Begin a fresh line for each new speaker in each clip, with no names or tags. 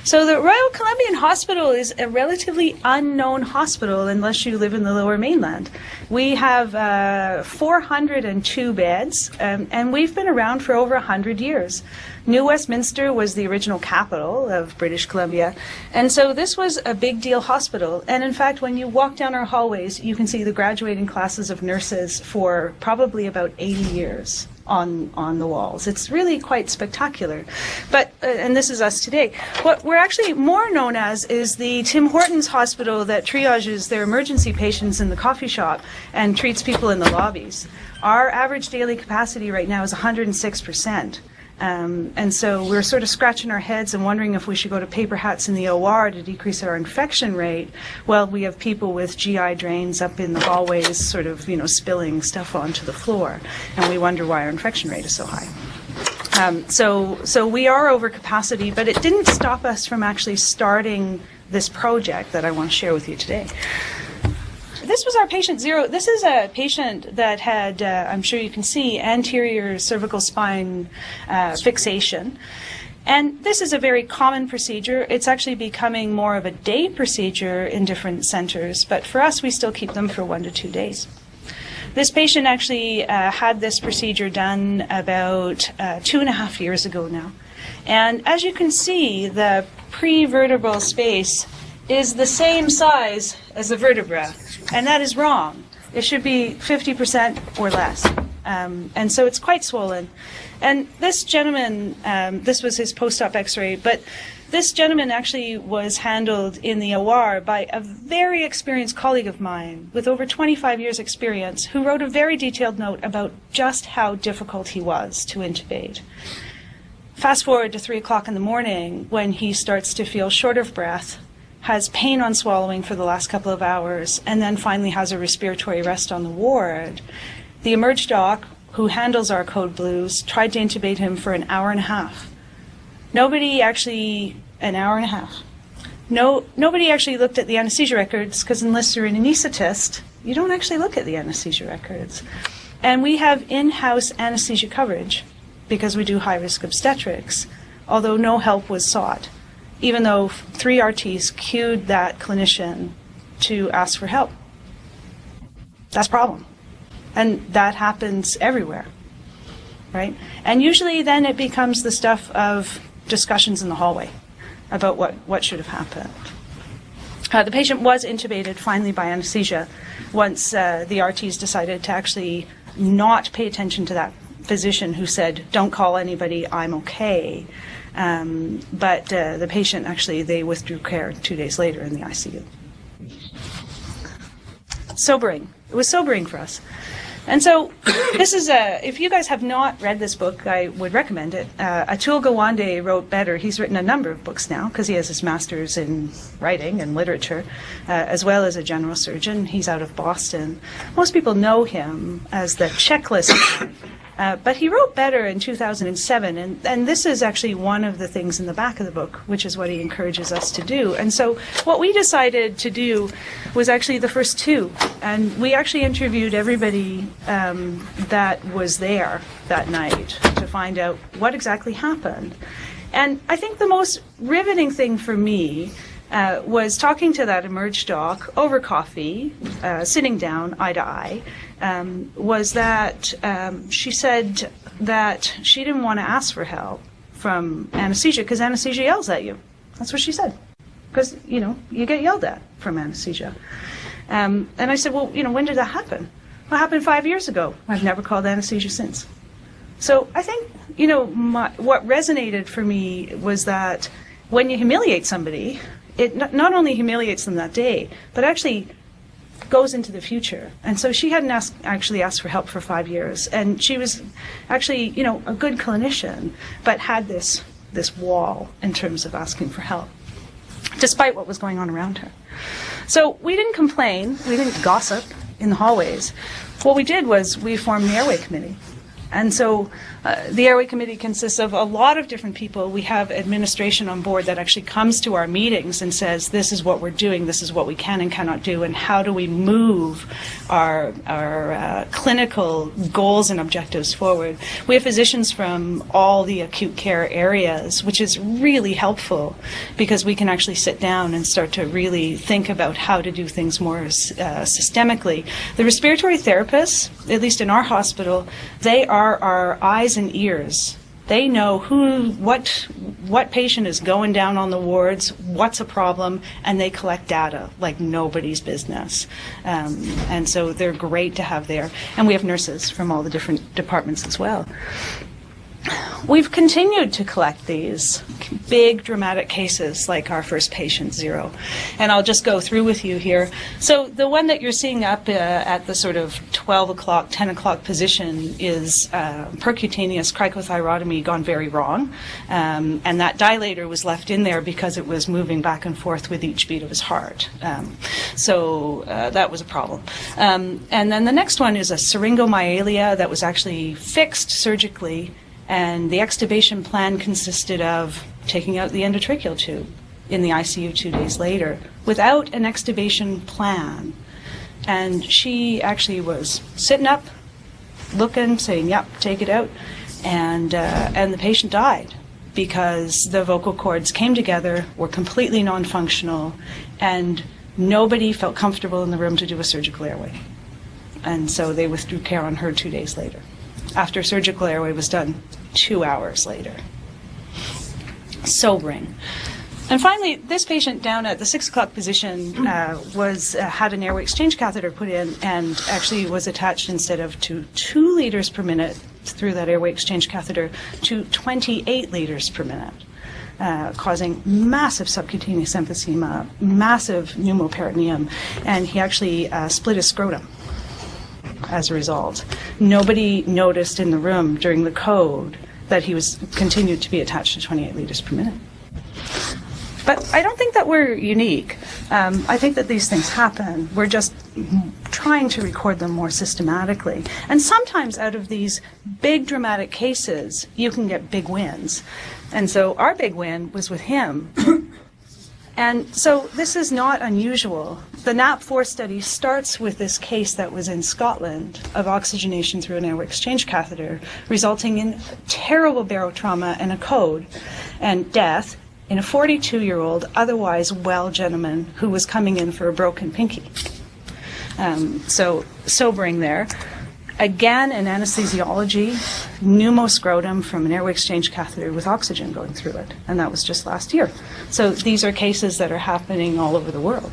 So the Royal Columbian Hospital is a relatively unknown hospital unless you live in the Lower Mainland. We have 402 beds, and we've been around for over 100 years. New Westminster was the original capital of British Columbia, and so this was a big deal hospital. And in fact, when you walk down our hallways, you can see the graduating classes of nurses for probably about 80 years on the walls. It's really quite spectacular. But, and this is us today, what we're actually more known as is the Tim Hortons Hospital that triages their emergency patients in the coffee shop and treats people in the lobbies. Our average daily capacity right now is 106%. And so we're sort of scratching our heads and wondering if we should go to paper hats in the OR to decrease our infection rate. Well, we have people with GI drains up in the hallways sort of, spilling stuff onto the floor. And we wonder why our infection rate is so high. So we are over capacity, but it didn't stop us from actually starting this project that I want to share with you today. This was our patient 0. This is a patient that had, I'm sure you can see, anterior cervical spine fixation. And this is a very common procedure. It's actually becoming more of a day procedure in different centers, but for us, we still keep them for 1 to 2 days. This patient actually had this procedure done about 2.5 years ago now. And as you can see, the prevertebral space is the same size as the vertebra, and that is wrong. It should be 50% or less. And so it's quite swollen. And this gentleman, this was his post-op x-ray, but this gentleman actually was handled in the OR by a very experienced colleague of mine with over 25 years experience who wrote a very detailed note about just how difficult he was to intubate. Fast forward to 3 o'clock in the morning when he starts to feel short of breath, has pain on swallowing for the last couple of hours, and then finally has a respiratory arrest on the ward. The emerge doc, who handles our code blues, tried to intubate him for an hour and a half. Nobody actually looked at the anesthesia records, because unless you're an anesthetist, you don't actually look at the anesthesia records. And we have in-house anesthesia coverage because we do high-risk obstetrics, although no help was sought, even though 3 RTs cued that clinician to ask for help. That's a problem. And that happens everywhere, right? And usually then it becomes the stuff of discussions in the hallway about what should have happened. The patient was intubated finally by anesthesia once the RTs decided to actually not pay attention to that physician who said, "Don't call anybody, I'm okay." But the patient, actually, they withdrew care 2 days later in the ICU. Sobering. It was sobering for us. And so this is if you guys have not read this book, I would recommend it. Atul Gawande wrote better. He's written a number of books now because he has his master's in writing and literature, as well as a general surgeon. He's out of Boston. Most people know him as the checklist. But he wrote better in 2007, and this is actually one of the things in the back of the book, which is what he encourages us to do. And so what we decided to do was actually the first 2, and we actually interviewed everybody that was there that night to find out what exactly happened. And I think the most riveting thing for me was talking to that emerge doc over coffee, sitting down eye to eye, was that she said that she didn't want to ask for help from anesthesia because anesthesia yells at you. That's what she said. Because, you get yelled at from anesthesia. And I said, well, when did that happen? Well, it happened 5 years ago. I've never called anesthesia since. So I think, what resonated for me was that when you humiliate somebody, it not only humiliates them that day, but actually goes into the future. And so she hadn't actually asked for help for 5 years. And she was actually, a good clinician, but had this wall in terms of asking for help, despite what was going on around her. So we didn't complain. We didn't gossip in the hallways. What we did was we formed the Airway Committee. And so The Airway Committee consists of a lot of different people. We have administration on board that actually comes to our meetings and says, this is what we're doing, this is what we can and cannot do, and how do we move our clinical goals and objectives forward. We have physicians from all the acute care areas, which is really helpful because we can actually sit down and start to really think about how to do things more systemically. The respiratory therapists, at least in our hospital, they are our eyes and ears. They know what patient is going down on the wards, what's a problem, and they collect data like nobody's business. And so they're great to have there. And we have nurses from all the different departments as well. We've continued to collect these big dramatic cases like our first patient, 0. And I'll just go through with you here. So the one that you're seeing up at the sort of 12 o'clock, 10 o'clock position is percutaneous cricothyrotomy gone very wrong. And that dilator was left in there because it was moving back and forth with each beat of his heart. So that was a problem. And then the next one is a syringomyelia that was actually fixed surgically. And the extubation plan consisted of taking out the endotracheal tube in the ICU 2 days later without an extubation plan. And she actually was sitting up, looking, saying, yep, take it out. And the patient died because the vocal cords came together, were completely non-functional, and nobody felt comfortable in the room to do a surgical airway. And so they withdrew care on her 2 days later, after surgical airway was done 2 hours later. Sobering. And finally, this patient down at the 6 o'clock position had an airway exchange catheter put in and actually was attached instead of to 2 liters per minute through that airway exchange catheter to 28 liters per minute. Causing massive subcutaneous emphysema, massive pneumoperitoneum, and he actually split his scrotum as a result. Nobody noticed in the room during the code that he was continued to be attached to 28 liters per minute. But I don't think that we're unique. I think that these things happen. We're just trying to record them more systematically. And sometimes out of these big dramatic cases, you can get big wins. And so our big win was with him. And so this is not unusual. The NAP4 study starts with this case that was in Scotland of oxygenation through an airway exchange catheter, resulting in terrible barotrauma and a code and death in a 42-year-old, otherwise well gentleman who was coming in for a broken pinky. So sobering there. Again, in anesthesiology, pneumoscrotum from an airway exchange catheter with oxygen going through it, and that was just last year. So these are cases that are happening all over the world.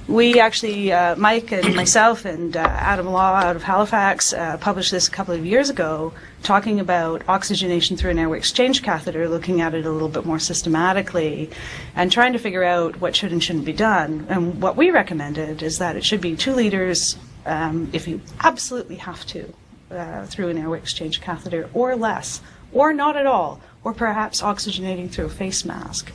We actually, Mike and myself and Adam Law out of Halifax published this a couple of years ago, talking about oxygenation through an airway exchange catheter, looking at it a little bit more systematically, and trying to figure out what should and shouldn't be done. And what we recommended is that it should be 2 liters if you absolutely have to through an airway exchange catheter, or less, or not at all, or perhaps oxygenating through a face mask.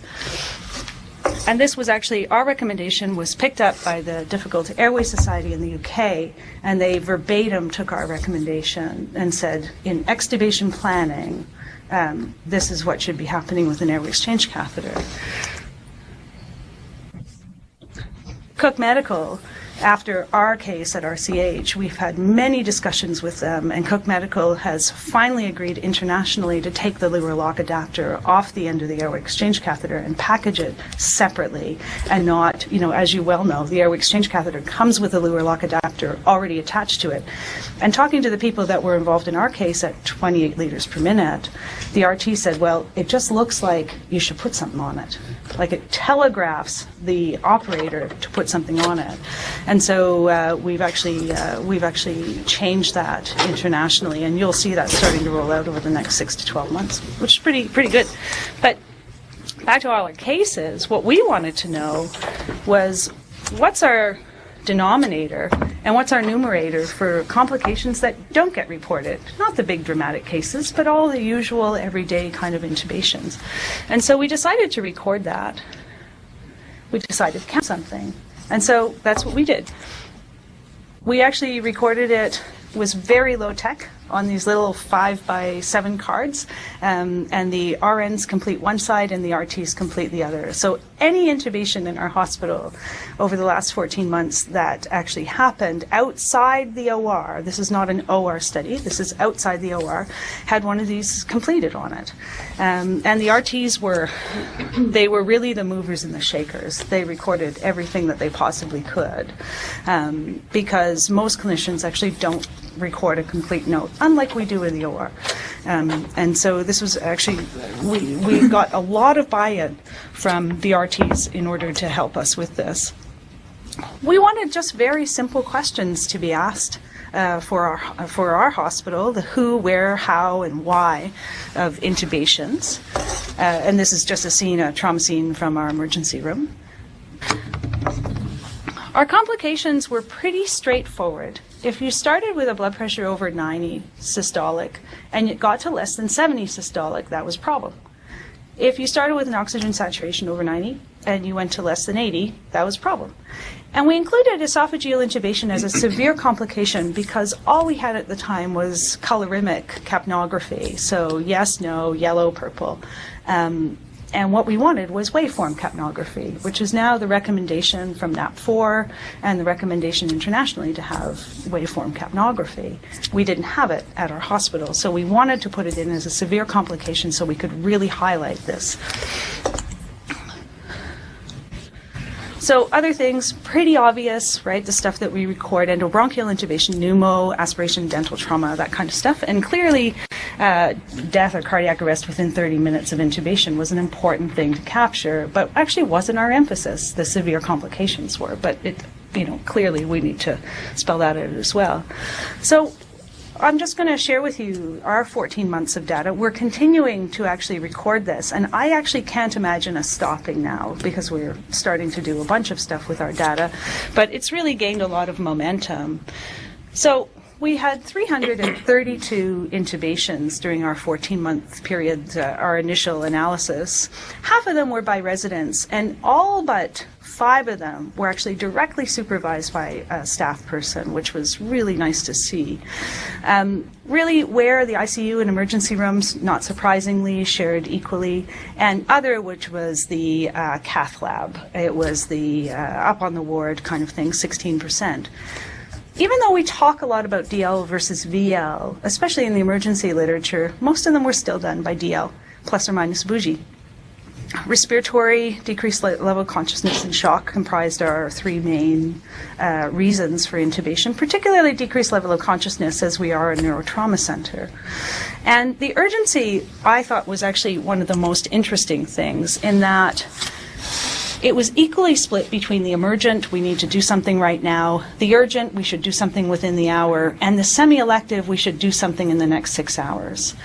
And this was actually, our recommendation was picked up by the Difficult Airway Society in the UK, and they verbatim took our recommendation and said, in extubation planning, this is what should be happening with an airway exchange catheter. Cook Medical, after our case at RCH, we've had many discussions with them, and Cook Medical has finally agreed internationally to take the Luer lock adapter off the end of the airway exchange catheter and package it separately, and not, as you well know, the airway exchange catheter comes with a Luer lock adapter already attached to it. And talking to the people that were involved in our case at 28 liters per minute, the RT said, well, it just looks like you should put something on it. Like it telegraphs the operator to put something on it. And so we've actually changed that internationally, and you'll see that starting to roll out over the next 6 to 12 months, which is pretty good. But back to all our cases, what we wanted to know was what's our denominator and what's our numerator for complications that don't get reported. Not the big dramatic cases, but all the usual everyday kind of intubations. And so we decided to record that. We decided to count something. And so that's what we did. We actually recorded it was very low tech on these little 5x7 cards, and the RNs complete one side and the RTs complete the other. So any intubation in our hospital over the last 14 months that actually happened outside the OR, this is not an OR study, this is outside the OR, had one of these completed on it. And the RTs were really the movers and the shakers. They recorded everything that they possibly could, because most clinicians actually don't record a complete note, unlike we do in the OR. And so this was actually, we got a lot of buy-in from the RTs in order to help us with this. We wanted just very simple questions to be asked for our hospital, the who, where, how, and why of intubations. And this is just a trauma scene from our emergency room. Our complications were pretty straightforward. If you started with a blood pressure over 90 systolic and it got to less than 70 systolic, that was a problem. If you started with an oxygen saturation over 90 and you went to less than 80, that was a problem. And we included esophageal intubation as a severe complication because all we had at the time was colorimic capnography. So yes, no, yellow, purple. And what we wanted was waveform capnography, which is now the recommendation from NAP4 and the recommendation internationally to have waveform capnography. We didn't have it at our hospital, so we wanted to put it in as a severe complication so we could really highlight this. So other things, pretty obvious, right? The stuff that we record, endobronchial intubation, pneumo, aspiration, dental trauma, that kind of stuff. And clearly, death or cardiac arrest within 30 minutes of intubation was an important thing to capture, but actually wasn't our emphasis. The severe complications were, but clearly we need to spell that out as well. So I'm just going to share with you our 14 months of data. We're continuing to actually record this, and I actually can't imagine us stopping now because we're starting to do a bunch of stuff with our data, but it's really gained a lot of momentum. So we had 332 intubations during our 14-month period, our initial analysis. Half of them were by residents, and all but 5 of them were actually directly supervised by a staff person, which was really nice to see. Really, where the ICU and emergency rooms, not surprisingly, shared equally, and other, which was the cath lab. It was the up on the ward kind of thing, 16%. Even though we talk a lot about DL versus VL, especially in the emergency literature, most of them were still done by DL, plus or minus bougie. Respiratory, decreased level of consciousness and shock comprised our 3 main reasons for intubation, particularly decreased level of consciousness as we are a neurotrauma center. And the urgency, I thought, was actually one of the most interesting things in that it was equally split between the emergent, we need to do something right now, the urgent, we should do something within the hour, and the semi-elective, we should do something in the next 6 hours.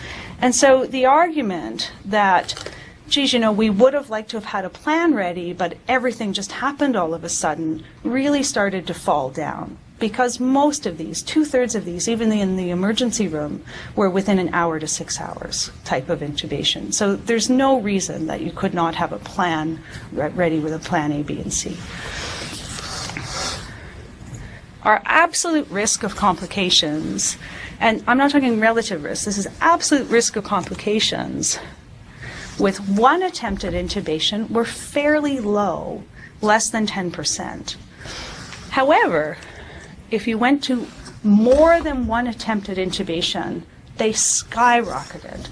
And so the argument that, geez, we would have liked to have had a plan ready, but everything just happened all of a sudden, really started to fall down. Because most of these, 2/3 of these, even in the emergency room, were within an hour to 6 hours type of intubation. So there's no reason that you could not have a plan ready with a plan A, B, and C. Our absolute risk of complications, and I'm not talking relative risk, this is absolute risk of complications, with 1 attempt at intubation were fairly low, less than 10%. However, if you went to more than 1 attempt at intubation, they skyrocketed.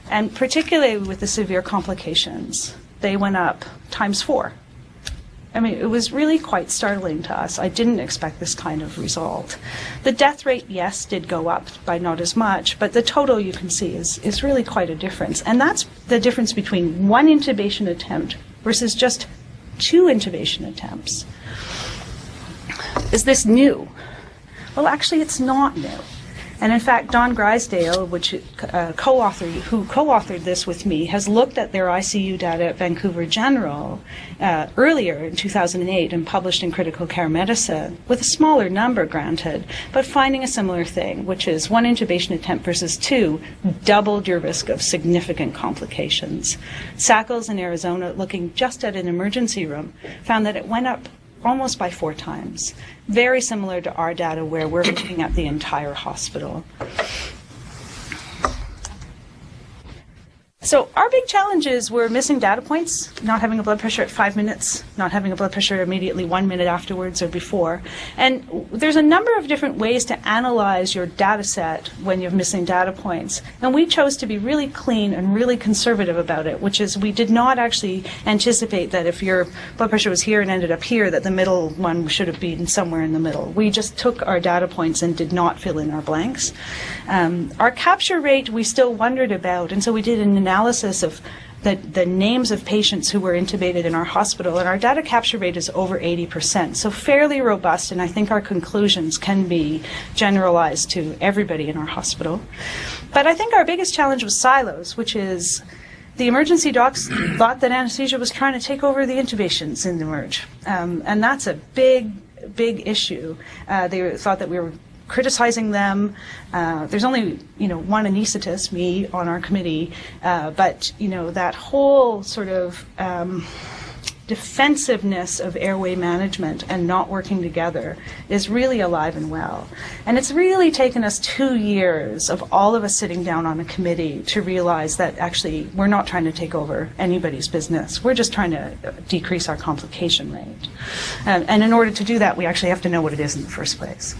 And particularly with the severe complications, they went up ×4. I mean, it was really quite startling to us. I didn't expect this kind of result. The death rate, yes, did go up by not as much, but the total you can see is really quite a difference. And that's the difference between 1 intubation attempt versus just 2 intubation attempts. Is this new? Well, actually, it's not new. And in fact, Don Grisdale, who co-authored this with me, has looked at their ICU data at Vancouver General earlier in 2008 and published in Critical Care Medicine, with a smaller number, granted, but finding a similar thing, which is 1 intubation attempt versus 2 doubled your risk of significant complications. Sackles in Arizona, looking just at an emergency room, found that it went up almost by 4 times. Very similar to our data where we're looking at the entire hospital. So our big challenges were missing data points, not having a blood pressure at 5 minutes, not having a blood pressure immediately 1 minute afterwards or before. And there's a number of different ways to analyze your data set when you're missing data points. And we chose to be really clean and really conservative about it, which is we did not actually anticipate that if your blood pressure was here and ended up here, that the middle one should have been somewhere in the middle. We just took our data points and did not fill in our blanks. Our capture rate we still wondered about, and so we did an analysis of the names of patients who were intubated in our hospital, and our data capture rate is over 80%, so fairly robust, and I think our conclusions can be generalized to everybody in our hospital. But I think our biggest challenge was silos, which is the emergency docs thought that anesthesia was trying to take over the intubations in the emerge, and that's a big issue. They thought that we were criticizing them. There's only, one anesthetist, me, on our committee, but, that whole sort of defensiveness of airway management and not working together is really alive and well. And it's really taken us 2 years of all of us sitting down on a committee to realize that actually we're not trying to take over anybody's business. We're just trying to decrease our complication rate. And in order to do that, we actually have to know what it is in the first place.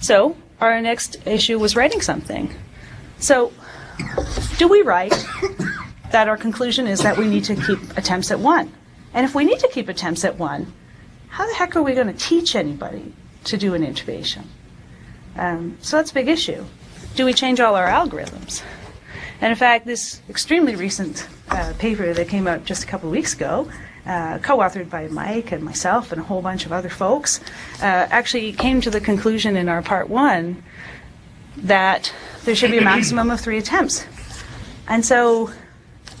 So our next issue was writing something. So do we write that our conclusion is that we need to keep attempts at 1? And if we need to keep attempts at 1, how the heck are we going to teach anybody to do an intubation? So that's a big issue. Do we change all our algorithms? And in fact, this extremely recent paper that came out just a couple of weeks ago, co-authored by Mike and myself and a whole bunch of other folks, actually came to the conclusion in our part 1 that there should be a maximum of 3 attempts. And so,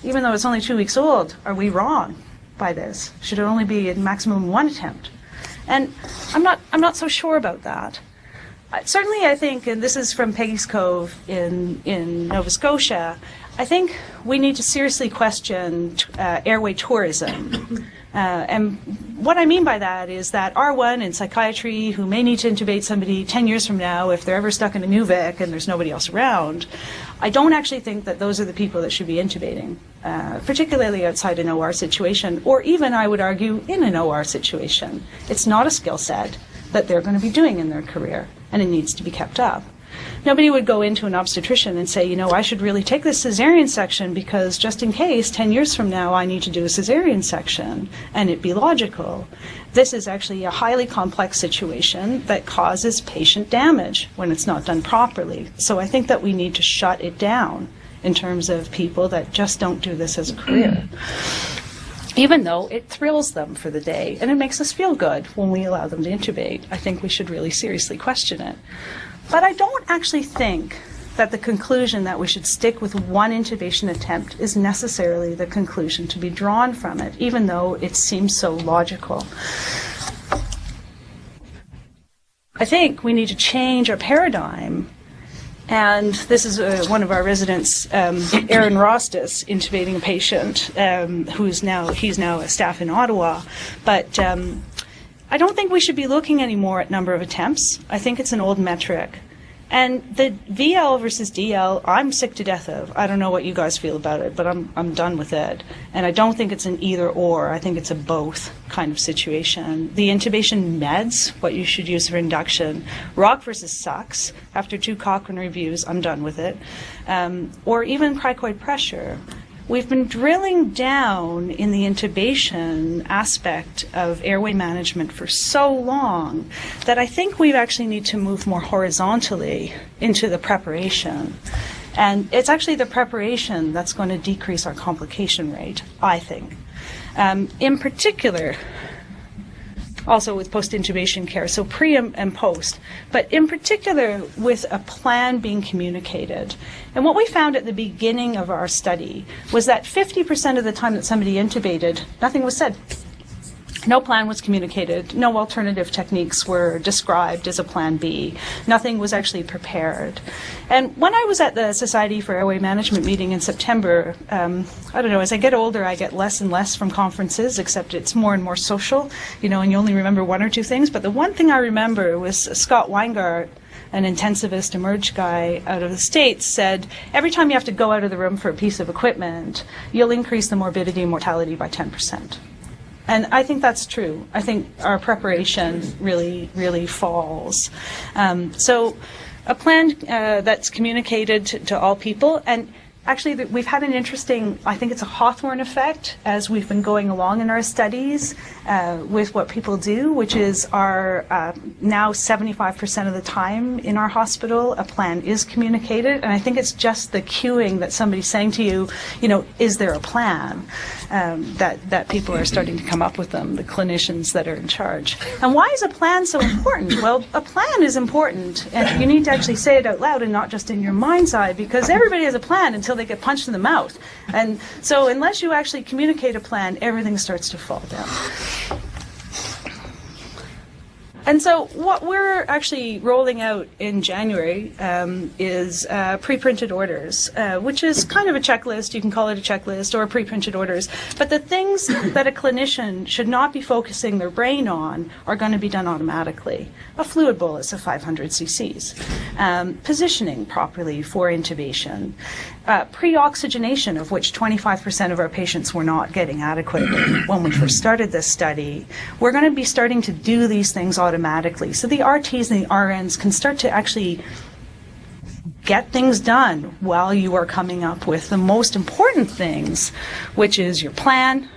even though it's only 2 weeks old, are we wrong by this? Should it only be a maximum 1 attempt? And I'm not so sure about that. Certainly, I think, and this is from Peggy's Cove in Nova Scotia, I think we need to seriously question airway tourism. And what I mean by that is that R1 in psychiatry, who may need to intubate somebody 10 years from now if they're ever stuck in a NUVIC and there's nobody else around, I don't actually think that those are the people that should be intubating, particularly outside an OR situation, or even, I would argue, in an OR situation. It's not a skill set that they're going to be doing in their career, and it needs to be kept up. Nobody would go into an obstetrician and say, I should really take this cesarean section because just in case 10 years from now I need to do a cesarean section, and it be logical. This is actually a highly complex situation that causes patient damage when it's not done properly. So I think that we need to shut it down in terms of people that just don't do this as a career. Even though it thrills them for the day and it makes us feel good when we allow them to intubate, I think we should really seriously question it. But I don't actually think that the conclusion that we should stick with 1 intubation attempt is necessarily the conclusion to be drawn from it, even though it seems so logical. I think we need to change our paradigm. And this is one of our residents, Aaron Rostis, intubating a patient he's now a staff in Ottawa. But I don't think we should be looking anymore at number of attempts. I think it's an old metric. And the VL versus DL, I'm sick to death of. I don't know what you guys feel about it, but I'm done with it. And I don't think it's an either or. I think it's a both kind of situation. The intubation meds, what you should use for induction, rock versus sucks. After 2 Cochrane reviews, I'm done with it. Or even cricoid pressure. We've been drilling down in the intubation aspect of airway management for so long that I think we actually need to move more horizontally into the preparation. And it's actually the preparation that's going to decrease our complication rate, I think. In particular, also with post-intubation care, so pre and post, but in particular with a plan being communicated. And what we found at the beginning of our study was that 50% of the time that somebody intubated, nothing was said. No plan was communicated. No alternative techniques were described as a plan B. Nothing was actually prepared. And when I was at the Society for Airway Management meeting in September, I don't know, as I get older, I get less and less from conferences, except it's more and more social, and you only remember one or two things. But the one thing I remember was Scott Weingart, an intensivist emerge guy out of the States, said, every time you have to go out of the room for a piece of equipment, you'll increase the morbidity and mortality by 10%. And I think that's true. I think our preparation really, really falls. So a plan that's communicated to all people, and actually we've had an interesting, I think it's a Hawthorne effect as we've been going along in our studies with what people do, which is our now 75% of the time in our hospital, a plan is communicated. And I think it's just the cueing that somebody's saying to you, is there a plan? That people are starting to come up with them, the clinicians that are in charge. And why is a plan so important? Well, a plan is important, and you need to actually say it out loud and not just in your mind's eye, because everybody has a plan until they get punched in the mouth. And so unless you actually communicate a plan, everything starts to fall down. And so what we're actually rolling out in January is pre-printed orders, which is kind of a checklist. You can call it a checklist or pre-printed orders. But the things that a clinician should not be focusing their brain on are going to be done automatically. A fluid bolus of 500 cc's, positioning properly for intubation, pre-oxygenation, of which 25% of our patients were not getting adequately when we first started this study. We're going to be starting to do these things automatically. So the RTs and the RNs can start to actually get things done while you are coming up with the most important things, which is your plan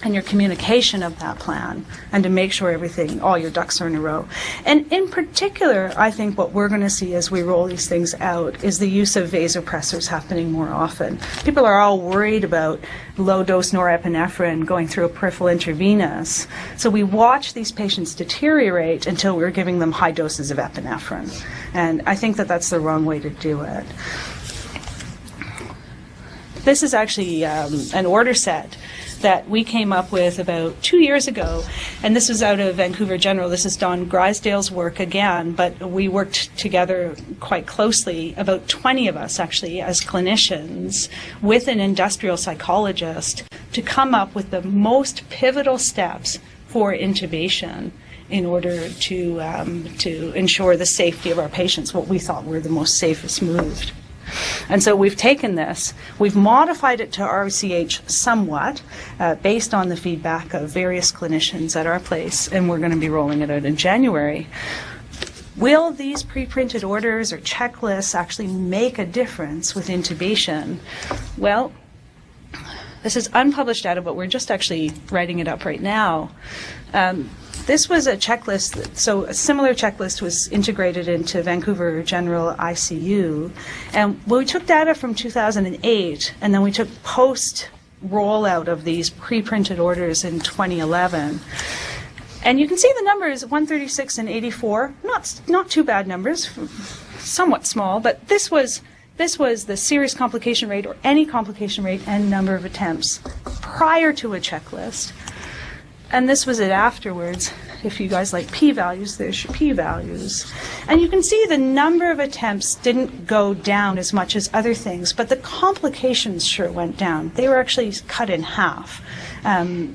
and your communication of that plan, and to make sure all your ducks are in a row. And in particular, I think what we're going to see as we roll these things out is the use of vasopressors happening more often. People are all worried about low-dose norepinephrine going through a peripheral intravenous. So we watch these patients deteriorate until we're giving them high doses of epinephrine. And I think that that's the wrong way to do it. This is actually an order set that we came up with about 2 years ago, and this was out of Vancouver General. This is Don Grisdale's work again, but we worked together quite closely, about 20 of us actually, as clinicians, with an industrial psychologist to come up with the most pivotal steps for intubation in order to ensure the safety of our patients, what we thought were the most safest moves. And so we've taken this, we've modified it to RCH somewhat, based on the feedback of various clinicians at our place, and we're going to be rolling it out in January. Will these pre-printed orders or checklists actually make a difference with intubation? Well, this is unpublished data, but we're just actually writing it up right now. This was a checklist, so a similar checklist was integrated into Vancouver General ICU. And we took data from 2008, and then we took post-rollout of these pre-printed orders in 2011. And you can see the numbers, 136 and 84, not too bad numbers, somewhat small, but this was the serious complication rate or any complication rate and number of attempts prior to a checklist. And this was it afterwards. If you guys like p-values, there's your p-values. And you can see the number of attempts didn't go down as much as other things, but the complications sure went down. They were actually cut in half,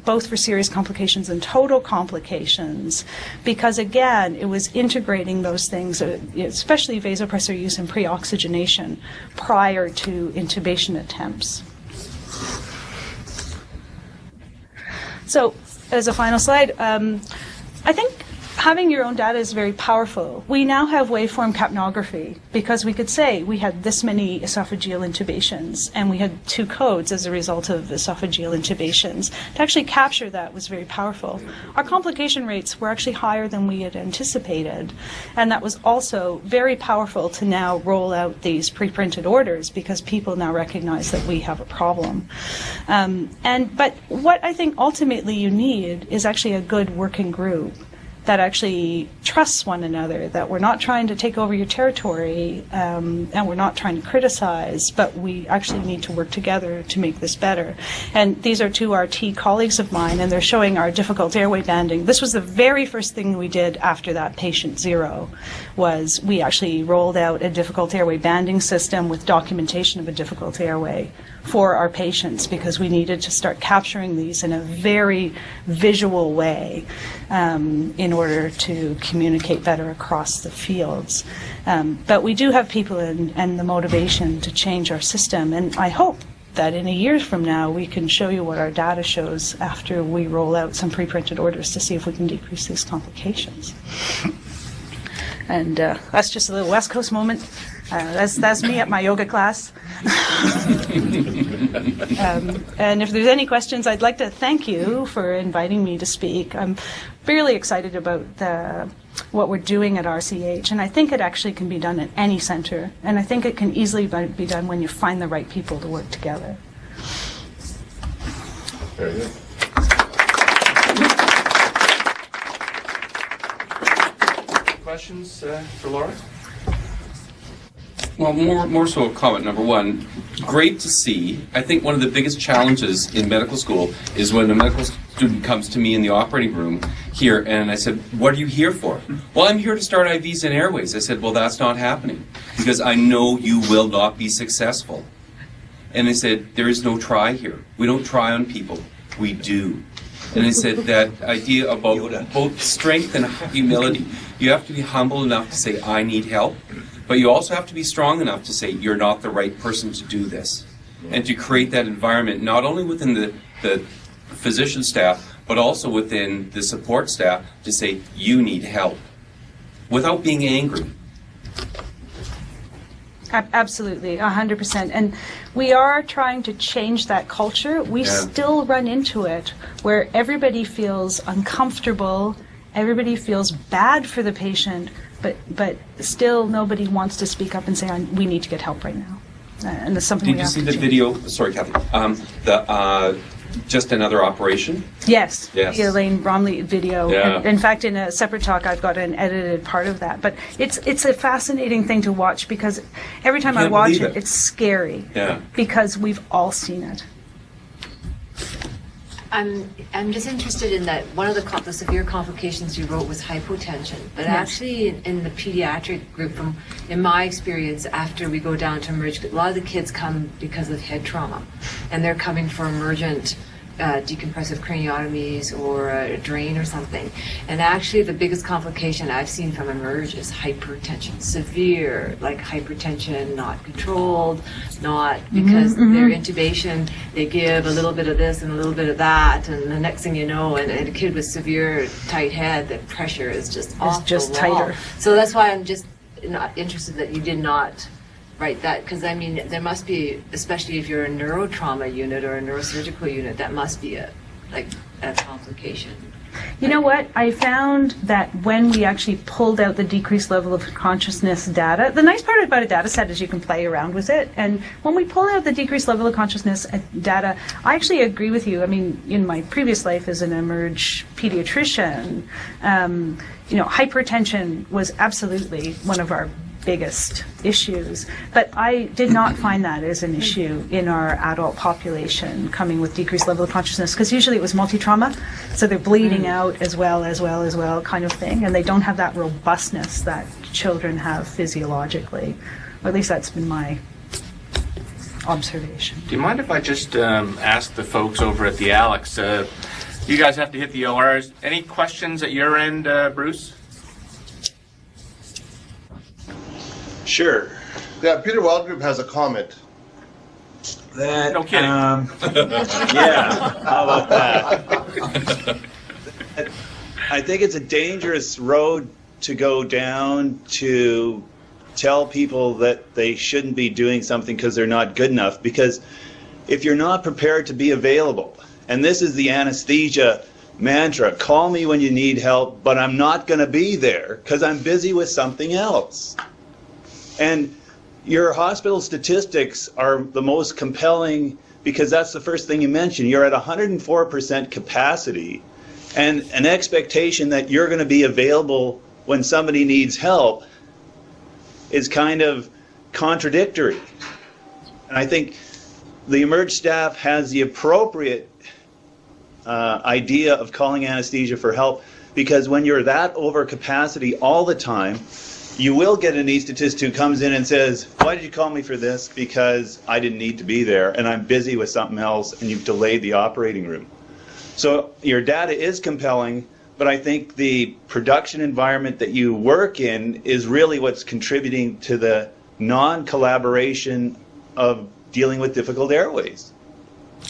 both for serious complications and total complications, because again, it was integrating those things, especially vasopressor use and pre-oxygenation, prior to intubation attempts. So, as a final slide, I think having your own data is very powerful. We now have waveform capnography because we could say we had this many esophageal intubations and we had 2 codes as a result of esophageal intubations. To actually capture that was very powerful. Our complication rates were actually higher than we had anticipated, and that was also very powerful to now roll out these pre-printed orders because people now recognize that we have a problem. But what I think ultimately you need is actually a good working group that actually trusts one another, that we're not trying to take over your territory, and we're not trying to criticize, but we actually need to work together to make this better. And these are two RT colleagues of mine, and they're showing our difficult airway banding. This was the very first thing we did after that patient zero, was we actually rolled out a difficult airway banding system with documentation of a difficult airway for our patients, because we needed to start capturing these in a very visual way in order to communicate better across the fields. But we do have people and the motivation to change our system, and I hope that in a year from now we can show you what our data shows after we roll out some pre-printed orders to see if we can decrease these complications. And that's just a little West Coast moment. That's me at my yoga class. And if there's any questions, I'd like to thank you for inviting me to speak. I'm really excited about what we're doing at RCH, and I think it actually can be done at any center, and I think it can easily be done when you find the right people to work together.
Very good. Questions for Laura?
Well, more so comment number one. Great to see. I think one of the biggest challenges in medical school is when a medical student comes to me in the operating room here, and I said, what are you here for? Well, I'm here to start IVs and airways. I said, well, that's not happening, because I know you will not be successful. And I said, there is no try here. We don't try on people. We do. And I said that idea about both strength and humility. You have to be humble enough to say, I need help. But you also have to be strong enough to say, you're not the right person to do this. And to create that environment, not only within the physician staff, but also within the support staff, to say, you need help, without being angry.
Absolutely, 100%. And we are trying to change that culture. We still run into it where everybody feels uncomfortable, everybody feels bad for the patient, but still nobody wants to speak up and say, we need to get help right now. And that's something we have to change. Did you see the video? Sorry, Kathy. Just Another Operation? Yes. The Elaine Bromley video.
Yeah.
And in fact, in a separate talk, I've got an edited part of that. But it's a fascinating thing to watch, because every time I watch it, it's scary.
Yeah.
Because we've all seen it.
I'm just interested in that one of the severe complications you wrote was hypotension, but actually in the pediatric group, in my experience, after we go down to emerge, a lot of the kids come because of head trauma, and they're coming for emergent decompressive craniotomies or a drain or something. And actually the biggest complication I've seen from emerge is hypertension, severe, like hypertension, not controlled, not because their intubation, they give a little bit of this and a little bit of that, and the next thing you know, and a kid with severe tight head, the pressure is just off the wall. Tighter. So that's why I'm just not interested that you did not write that, because I mean, there must be, especially if you're a neurotrauma unit or a neurosurgical unit, that must be a complication.
You know what? I found that when we actually pulled out the decreased level of consciousness data, the nice part about a data set is you can play around with it. And when we pull out the decreased level of consciousness data, I actually agree with you. I mean, in my previous life as an emerge pediatrician, hypertension was absolutely one of our biggest issues, but I did not find that as an issue in our adult population coming with decreased level of consciousness, because usually it was multi-trauma, so they're bleeding out as well kind of thing, and they don't have that robustness that children have physiologically, or at least that's been my observation.
Do you mind if I just ask the folks over at the Alex, you guys have to hit the ORs, any questions at your end, Bruce?
Sure.
Yeah, Peter Wildgroup has a comment.
No kidding.
Yeah, how about that? I think it's a dangerous road to go down to tell people that they shouldn't be doing something because they're not good enough, because if you're not prepared to be available, and this is the anesthesia mantra, call me when you need help, but I'm not going to be there because I'm busy with something else. And your hospital statistics are the most compelling, because that's the first thing you mentioned. You're at 104% capacity, and an expectation that you're going to be available when somebody needs help is kind of contradictory. And I think the emerge staff has the appropriate idea of calling anesthesia for help, because when you're that over capacity all the time, you will get an anesthetist who comes in and says, why did you call me for this? Because I didn't need to be there and I'm busy with something else and you've delayed the operating room. So your data is compelling, but I think the production environment that you work in is really what's contributing to the non-collaboration of dealing with difficult airways.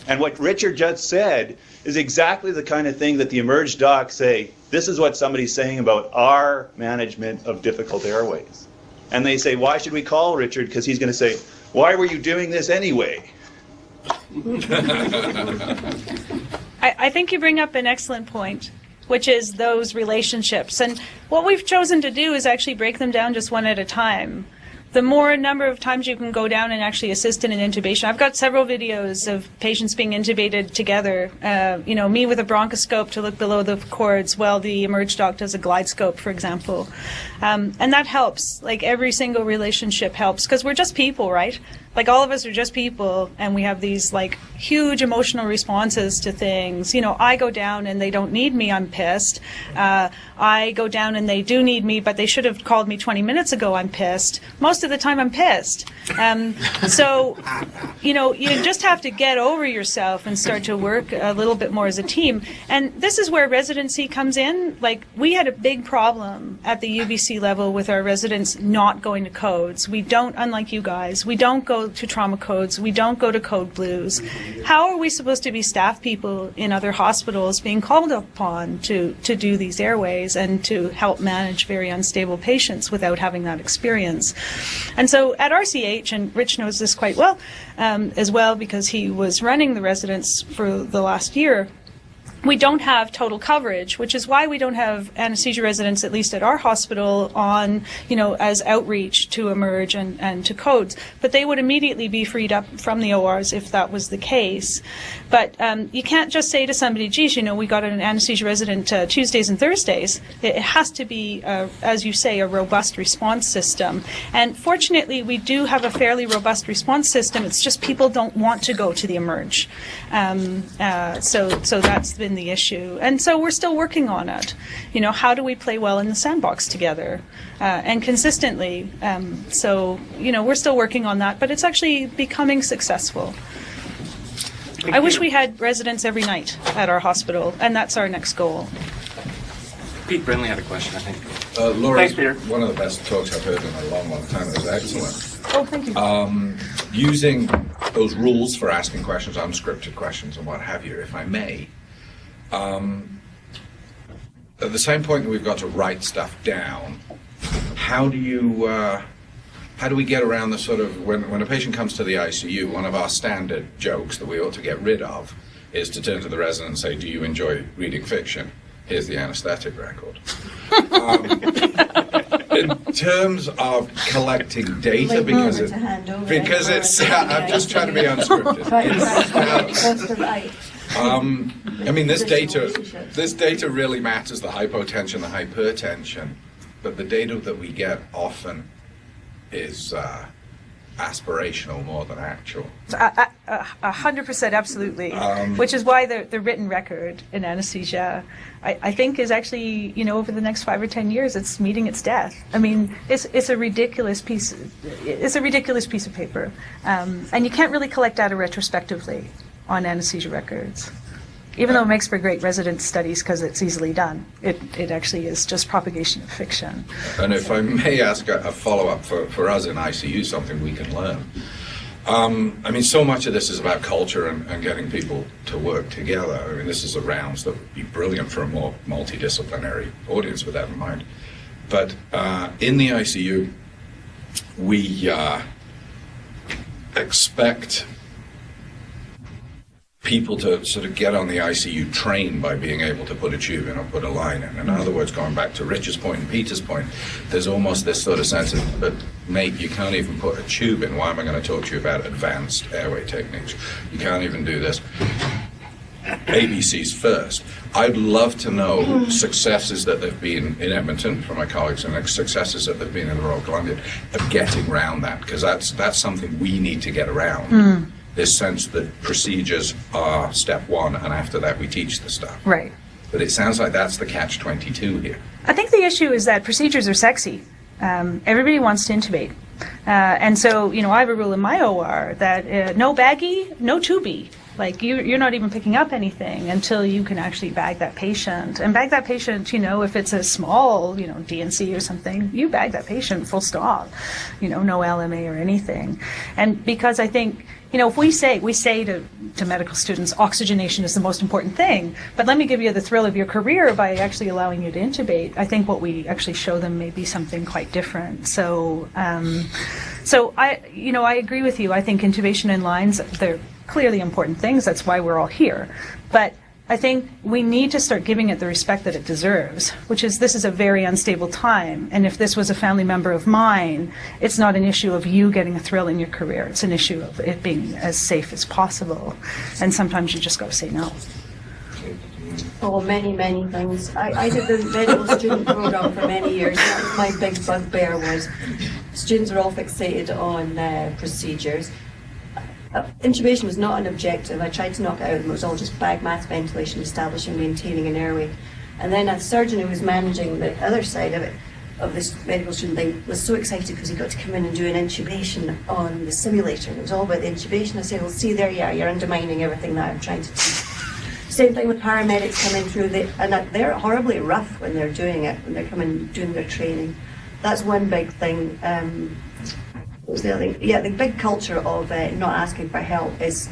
And what Richard just said is exactly the kind of thing that the emerge docs say, this is what somebody's saying about our management of difficult airways. And they say, why should we call Richard? Because he's going to say, why were you doing this anyway?
I think you bring up an excellent point, which is those relationships. And what we've chosen to do is actually break them down just one at a time. The more number of times you can go down and actually assist in an intubation. I've got several videos of patients being intubated together, me with a bronchoscope to look below the cords while the emerge doc does a glide scope, for example. And that helps. Like, every single relationship helps, because we're just people, right? Like, all of us are just people, and we have these, like, huge emotional responses to things. You know, I go down and they don't need me, I'm pissed. I go down and they do need me, but they should have called me 20 minutes ago, I'm pissed. Most of the time I'm pissed. So, you just have to get over yourself and start to work a little bit more as a team. And this is where residency comes in. Like, we had a big problem at the UBC level with our residents not going to codes. We don't, unlike you guys, we don't go to trauma codes. We don't go to code blues. How are we supposed to be staff people in other hospitals being called upon to do these airways and to help manage very unstable patients without having that experience? And so at RCH, and Rich knows this quite well as well because he was running the residents for the last year, we don't have total coverage, which is why we don't have anesthesia residents, at least at our hospital, on, as outreach to emerge and to codes. But they would immediately be freed up from the ORs if that was the case. But you can't just say to somebody, geez, we got an anesthesia resident Tuesdays and Thursdays. It has to be, as you say, a robust response system. And fortunately, we do have a fairly robust response system. It's just people don't want to go to the emerge. So that's been the issue. And so we're still working on it. How do we play well in the sandbox together and consistently? We're still working on that, but it's actually becoming successful. I wish we had residents every night at our hospital, and that's our next goal.
Pete Brinley had a question, I think.
Laura,
Thanks, Peter.
one of the best talks I've heard in a long, long time. It was excellent.
Oh, thank you.
Using those rules for asking questions, unscripted questions and what have you, if I may, at the same point that we've got to write stuff down, how do we get around the sort of, when a patient comes to the ICU, one of our standard jokes that we ought to get rid of is to turn to the resident and say, do you enjoy reading fiction? Here's the anesthetic record. In terms of collecting data, because it's, I'm just trying to be unscripted. This data really matters, the hypotension, the hypertension, but the data that we get often is aspirational more than actual.
100%, absolutely. Which is why the written record in anesthesia, I think, is actually, over the next 5 or 10 years, it's meeting its death. I mean, it's a ridiculous piece. It's a ridiculous piece of paper, and you can't really collect data retrospectively on anesthesia records. Even though it makes for great resident studies because it's easily done, it actually is just propagation of fiction.
And if I may ask a follow-up for us in ICU, something we can learn. So much of this is about culture and getting people to work together. This is a rounds that would be brilliant for a more multidisciplinary audience with that in mind. But in the ICU, we expect people to sort of get on the ICU train by being able to put a tube in or put a line in. In other words, going back to Richard's point and Peter's point, there's almost this sort of sense of, but mate, you can't even put a tube in. Why am I going to talk to you about advanced airway techniques? You can't even do this. ABCs first. I'd love to know successes that there've been in Edmonton from my colleagues and successes that there've been in the Royal Columbian of getting around that, because that's something we need to get around. This sense that procedures are step one, and after that we teach the stuff.
Right.
But it sounds like that's the catch-22 here.
I think the issue is that procedures are sexy. Everybody wants to intubate. And so, I have a rule in my OR that no baggie, no tubie. Like, you're not even picking up anything until you can actually bag that patient. And bag that patient, if it's a small, DNC or something, you bag that patient full stop. No LMA or anything. And because I think, if we say to medical students, oxygenation is the most important thing, but let me give you the thrill of your career by actually allowing you to intubate, I think what we actually show them may be something quite different. So I agree with you. I think intubation and lines, they're clearly important things. That's why we're all here. But I think we need to start giving it the respect that it deserves, which is this is a very unstable time. And if this was a family member of mine, it's not an issue of you getting a thrill in your career. It's an issue of it being as safe as possible. And sometimes you just got to say no.
Oh, many, many things. I did the medical student program for many years. That was my big bugbear was students are all fixated on procedures. Intubation was not an objective. I tried to knock it out of them. It was all just bag mask ventilation, establishing, maintaining an airway. And then a surgeon who was managing the other side of it, of this medical student thing, was so excited because he got to come in and do an intubation on the simulator. It was all about the intubation. I said, well, see, there you are. You're undermining everything that I'm trying to teach. Same thing with paramedics coming through. And they're horribly rough when they're doing it, when they're coming doing their training. That's one big thing. What was the other thing? Yeah, the big culture of not asking for help is,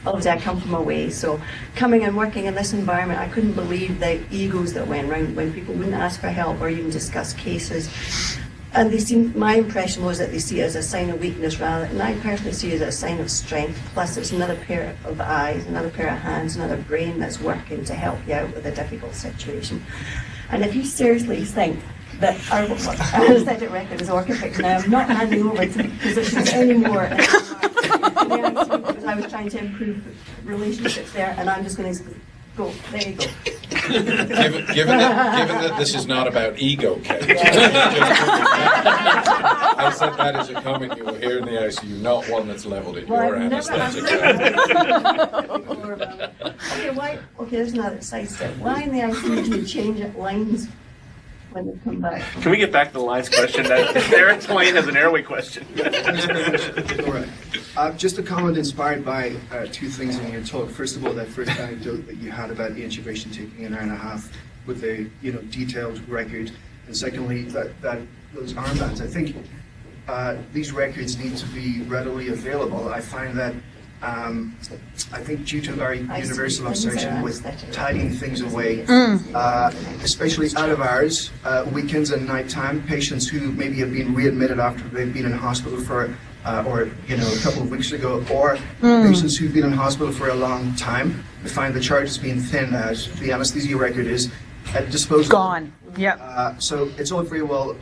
obviously I come from away, so coming and working in this environment, I couldn't believe the egos that went around when people wouldn't ask for help or even discuss cases. And my impression was that they see it as a sign of weakness rather, and I personally see it as a sign of strength. Plus it's another pair of eyes, another pair of hands, another brain that's working to help you out with a difficult situation. And if you seriously think that our anesthetic record is orthopedic now, I'm not handing over to physicians anymore because I was trying to improve relationships there, and I'm just going to go, there you go.
Given that this is not about ego, Kate, I said that as a comment. You were here in the ICU, not one that's leveled at your anesthetic.
Okay, there's another side step. Why in the ICU do you change at lines when they come back?
Can we get back to the lines question? Aaron's Wayne has an airway question.
All right. Just a comment inspired by two things in your talk. First of all, that first anecdote that you had about the intubation taking an hour and a half with a detailed record, and secondly, that those armbands. I think these records need to be readily available. I find that I think due to our universal obsession with tidying things away, especially out of hours, weekends and nighttime, patients who maybe have been readmitted after they've been in hospital for or a couple of weeks ago, or patients who've been in hospital for a long time, we find the chart is being thinned out. The anesthesia record is at disposal.
Gone. Yep.
So it's all very well,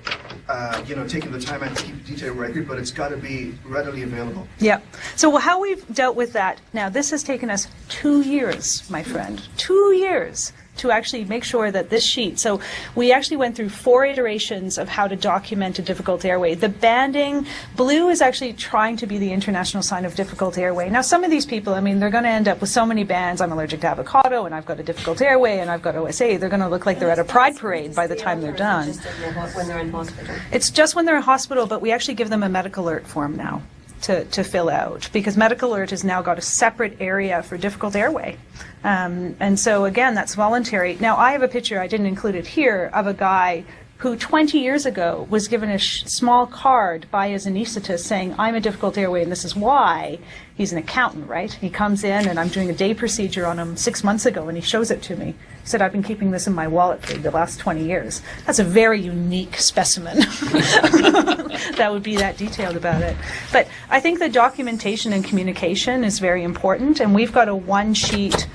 taking the time out to keep a detailed record, but it's got to be readily available.
Yep. So how we've dealt with that, now this has taken us 2 years, my friend, 2 years to actually make sure that this sheet, so we actually went through 4 iterations of how to document a difficult airway. The banding, blue is actually trying to be the international sign of difficult airway. Now some of these people, they're going to end up with so many bands. I'm allergic to avocado, and I've got a difficult airway, and I've got OSA. They're going to look like they're at a pride parade by the time they're done.
When they're in hospital.
It's just when they're in hospital, but we actually give them a medical alert form now to fill out, because medical alert has now got a separate area for difficult airway. And so again, that's voluntary. Now I have a picture, I didn't include it here, of a guy who 20 years ago was given a small card by his anesthetist saying, I'm a difficult airway and this is why. He's an accountant, right? He comes in and I'm doing a day procedure on him 6 months ago and he shows it to me. He said, I've been keeping this in my wallet for the last 20 years. That's a very unique specimen. That would be that detailed about it. But I think the documentation and communication is very important, and we've got a one-sheet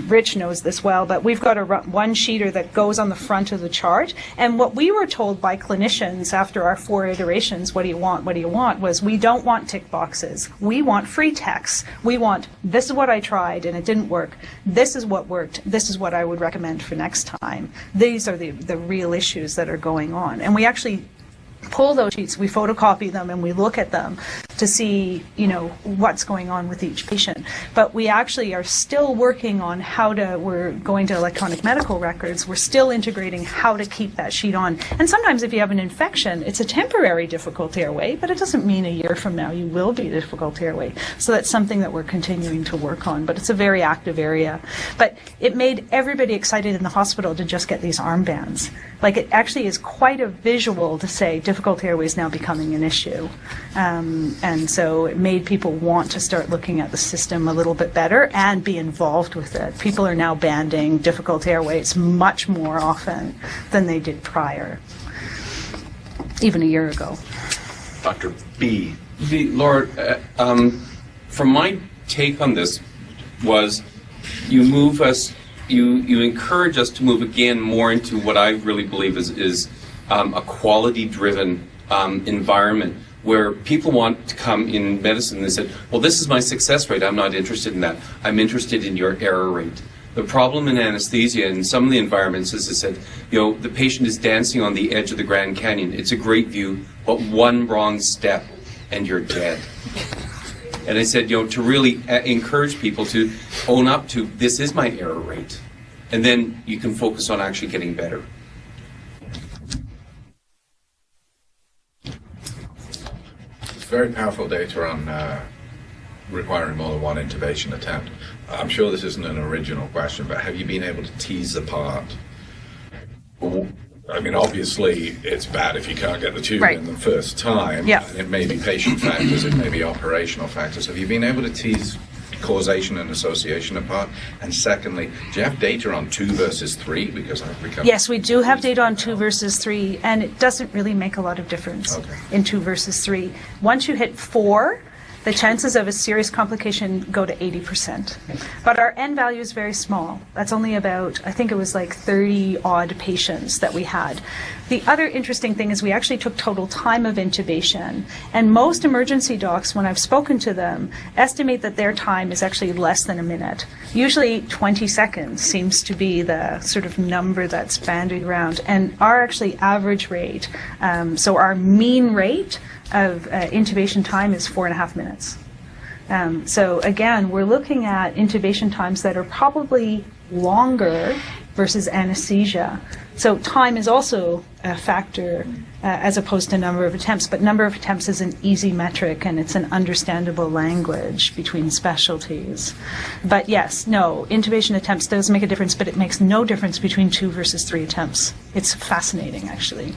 Rich knows this well, but we've got a one-sheeter that goes on the front of the chart. And what we were told by clinicians after our 4 iterations, what do you want, was we don't want tick boxes. We want free text. We want, this is what I tried and it didn't work. This is what worked. This is what I would recommend for next time. These are the real issues that are going on. And we actually pull those sheets, we photocopy them, and we look at them to see, what's going on with each patient. But we actually are still working on we're going to electronic medical records, we're still integrating how to keep that sheet on. And sometimes if you have an infection, it's a temporary difficult airway, but it doesn't mean a year from now you will be a difficult airway. So that's something that we're continuing to work on, but it's a very active area. But it made everybody excited in the hospital to just get these armbands. Like, it actually is quite a visual to say difficult airway is now becoming an issue. And so it made people want to start looking at the system a little bit better and be involved with it. People are now banding difficult airways much more often than they did prior, even a year ago.
Dr. B.
Laura, from my take on this was you move us, you encourage us to move again more into what I really believe is a quality-driven environment where people want to come in medicine and they said, well, this is my success rate. I'm not interested in that. I'm interested in your error rate. The problem in anesthesia in some of the environments is, I said, the patient is dancing on the edge of the Grand Canyon. It's a great view, but one wrong step and you're dead. And I said, to really encourage people to own up to, this is my error rate. And then you can focus on actually getting better.
Very powerful data on requiring more than one intubation attempt. I'm sure this isn't an original question, but have you been able to tease apart? I mean, obviously, it's bad if you can't get the tube in the first time.
Yeah.
It may be patient factors, it may be operational factors. Have you been able to tease causation and association apart? And secondly, do you have data on 2 versus 3? Because I've become...
Yes, we do have data on 2 versus 3, and it doesn't really make a lot of difference in 2 versus 3. Once you hit 4, the chances of a serious complication go to 80%. But our N value is very small. That's only about, I think it was like 30 odd patients that we had. The other interesting thing is we actually took total time of intubation, and most emergency docs, when I've spoken to them, estimate that their time is actually less than a minute. Usually 20 seconds seems to be the sort of number that's bandied around, and our actually average rate, so our mean rate of intubation time is 4.5 minutes. So again, we're looking at intubation times that are probably longer versus anesthesia. So time is also a factor as opposed to number of attempts, but number of attempts is an easy metric and it's an understandable language between specialties. But yes, no, intubation attempts does make a difference, but it makes no difference between 2 versus 3 attempts. It's fascinating, actually.